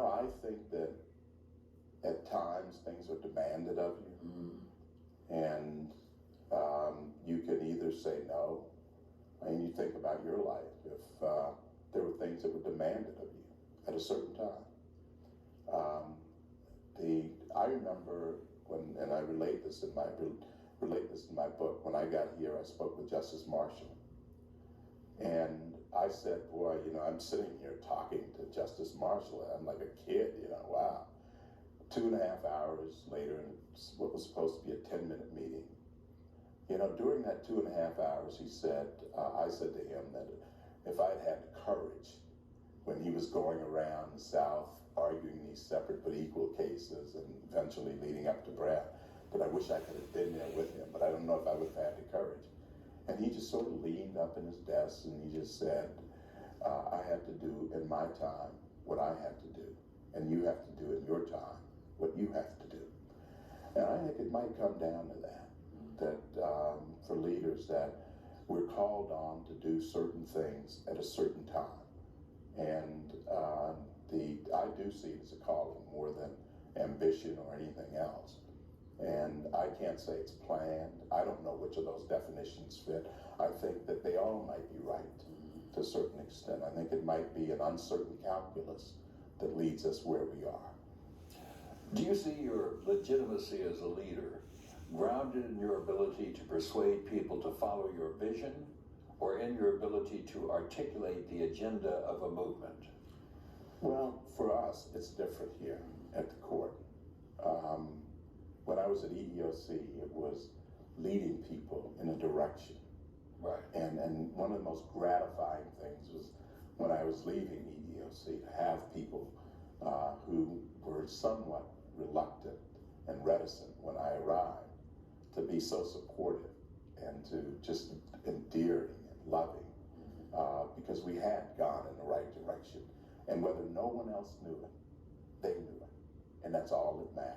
I think that at times things are demanded of you, and you can either say no, and you think about your life. If there were things that were demanded of you at a certain time, I remember when, and I relate this in my book. When I got here, I spoke with Justice Marshall, and I said, "Boy, I'm sitting here talking to Justice Marshall, and I'm like a kid, wow." 2.5 hours later, and what was supposed to be a 10-minute meeting. During that 2.5 hours, I said to him that if I'd had the courage when he was going around the South arguing these separate but equal cases and eventually leading up to Brad, that I wish I could have been there with him, but I don't know if I would have had the courage. And he just sort of leaned up in his desk and he just said, I had to do in my time what I had to do, and you have to do in your time what you have to do. And I think it might come down to that for leaders, that we're called on to do certain things at a certain time. And I do see it as a calling more than ambition or anything else. And I can't say it's planned. I don't know which of those definitions fit. I think that they all might be right to a certain extent. I think it might be an uncertain calculus that leads us where we are. Do you see your legitimacy as a leader grounded in your ability to persuade people to follow your vision, or in your ability to articulate the agenda of a movement? Well, for us, it's different here at the court. When I was at EEOC, it was leading people in a direction. Right. And one of the most gratifying things was when I was leaving EEOC to have people who were somewhat reluctant and reticent when I arrived to be so supportive and to just endearing and loving, because we had gone in the right direction. And whether no one else knew it, they knew it. And that's all that mattered.